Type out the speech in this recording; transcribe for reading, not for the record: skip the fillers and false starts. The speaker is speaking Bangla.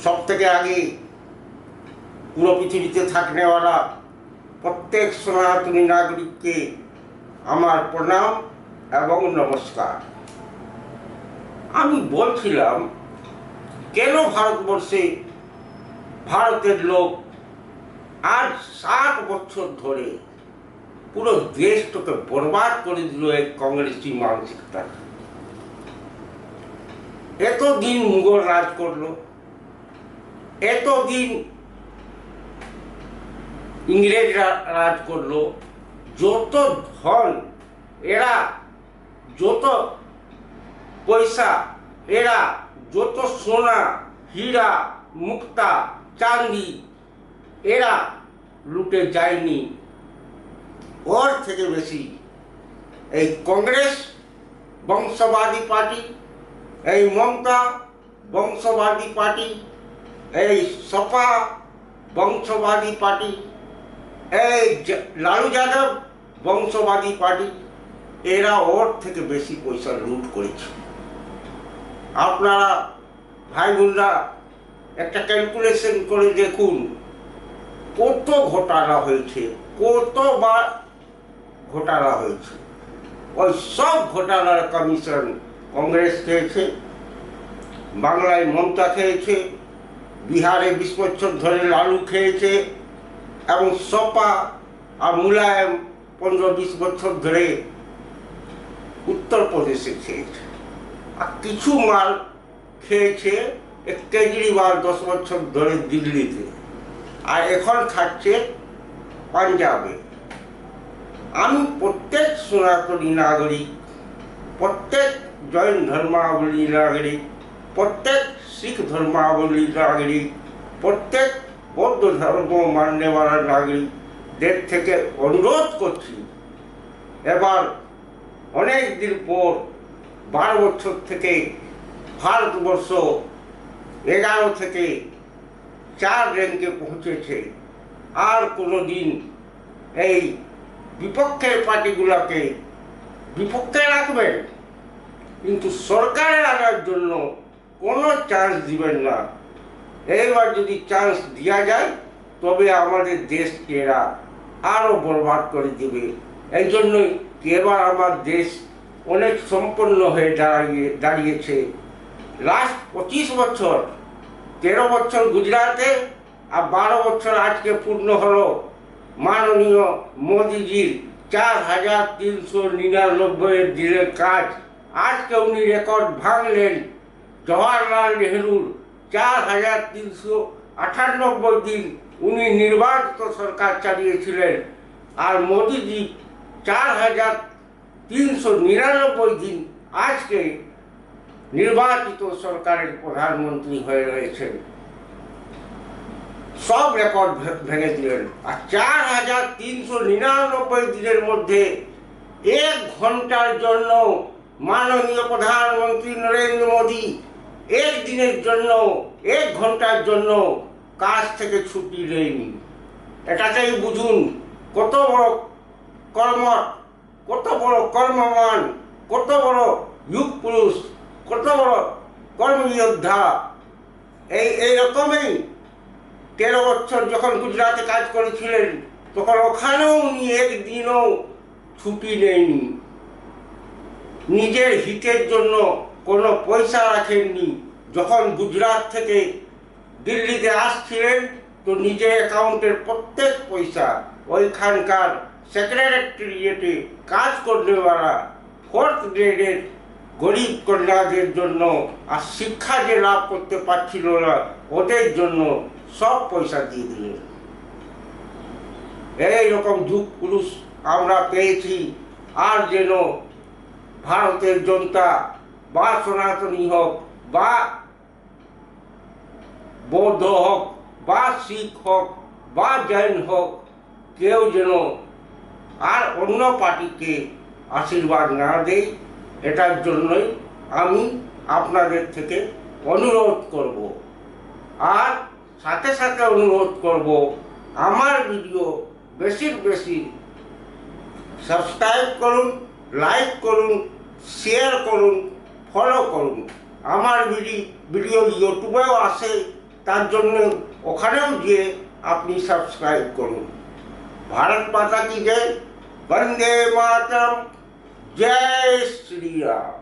सब থেকে আগে পুরো পৃথিবীতে থাকনেওয়ালা প্রত্যেক সনাতনী নাগরিককে আমার প্রণাম এবং নমস্কার। আমি বলছিলাম কেন ভারতবর্ষে ভারতের লোক আজ 60 বছর ধরে পুরো দেশটাকে বরবাদ করে দিল এই কংগ্রেসী মানসিকতা। এতদিন মুঘল রাজ করলো, এতদিন ইংরেজরা রাজ করলো, যত ধন এরা, যত পয়সা এরা, যত সোনা হীরা মুক্তা চাঁদি এরা লুটে যায়নি, ওর থেকে বেশি এই কংগ্রেস বংশবাদী পার্টি, এই মমতা বংশবাদী পার্টি, এই সপা বংশবাদী পার্টি, এই লালু যাদব বংশবাদী পার্টি, এরা ওর থেকে বেশি পয়সা লুট করেছে। আপনারা ভাই বোনরা একটা ক্যালকুলেশন করে দেখুন কত ঘোটালা হয়েছে, কতবার ঘোটালা হয়েছে। ওই সব ঘোটালার কমিশন কংগ্রেস খেয়েছে, বাংলায় মমতা খেয়েছে, বিহারে 20 বছর ধরে লালু খেয়েছে, এবং সপা আর মুলায়ম 15-20 বছর ধরে উত্তরপ্রদেশে খেয়েছে, আর কিছু মাল খেয়েছে কেজরিওয়াল 10 বছর ধরে দিল্লিতে, আর এখন খাচ্ছে পাঞ্জাবে। আমি প্রত্যেক সনাতনী নাগরিক, প্রত্যেক জৈন ধর্মাবলী নাগরিক, প্রত্যেক শিখ ধর্মাবলী নাগরিক, প্রত্যেক বৌদ্ধ ধর্ম মান্যওয়ালা নাগরিকদের থেকে অনুরোধ করছি, এবার অনেক দিন পর 12 বছর থেকে ভারতবর্ষ 11 থেকে 4 র্যাঙ্কে পৌঁছেছে। আর কোনো দিন এই বিপক্ষের পার্টিগুলোকে বিপক্ষে রাখবেন, কিন্তু সরকারে আনার জন্য কোনো চান্স দিবেন না। এইবার যদি চান্স দেওয়া যায় তবে আমাদের দেশকে এরা আরও বরবাদ করে দেবে। এই জন্যই এবার আমার দেশ অনেক সম্পন্ন হয়ে দাঁড়িয়েছে। লাস্ট 25 বছর, 13 বছর গুজরাটে আর 12 বছর আজকে পূর্ণ হলো মাননীয় মোদিজির 4399 দিনের কাজ। আজকে উনি রেকর্ড ভাঙলেন। জওয়াহরলাল নেহরুর 4398 দিন উনি নির্বাচিত সরকার চালিয়েছিলেন, আর মোদিজি 4399 দিন আজকে নির্বাচিত সরকারের প্রধানমন্ত্রী হয়ে রয়েছেন। সব রেকর্ড ভেঙে দিলেন। আর 4399 দিনের মধ্যে 1 ঘন্টার জন্য মাননীয় প্রধানমন্ত্রী নরেন্দ্র মোদী 1 দিনের জন্য, 1 ঘন্টার জন্য কাজ থেকে ছুটি নেয়নি। এটাকেই বুঝুন কত বড় কর্মঠ, কত বড় কর্মমান, কত বড় যুগ পুরুষ, কত বড় কর্মযোদ্ধা। এই রকমই 13 বছর যখন গুজরাটে কাজ করেছিলেন তখন ওখানেও উনি 1 দিনও ছুটি নেয়নি। নিজের হিতের জন্য কোনো পয়সা রাখেননি। যখন গুজরাট থেকে দিল্লিতে আসছিলেন তো নিজের অ্যাকাউন্টের প্রত্যেক পয়সা ওইখানকার সেক্রেটারিয়েটে কাজ করনেওয়ালা 4th গ্রেডের গরিব কন্যাদের জন্য, আর শিক্ষা যে লাভ করতে পারছিল না ওদের জন্য সব পয়সা দিয়ে দিলেন। এইরকম যুগ পুরুষ আমরা পেয়েছি। আর যেন ভারতের জনতা বা সনাতনী হোক, বা বৌদ্ধ হোক, বা শিখ হোক, বা জৈন হোক, কেউ যেন আর অন্য পার্টিকে আশীর্বাদ না দেয়, এটার জন্যই আমি আপনাদের থেকে অনুরোধ করব। আর সাথে সাথে অনুরোধ করব আমার ভিডিও বেশি সাবস্ক্রাইব করুন, লাইক করুন, শেয়ার করুন, ফলো করুন। আমার ভিডিও ইউটিউবেও আসে, তার জন্য ওখানেও গিয়ে আপনি সাবস্ক্রাইব করুন। ভারত মাতা কি জয়, বন্দে মাতরম, জয় শ্রী রাম।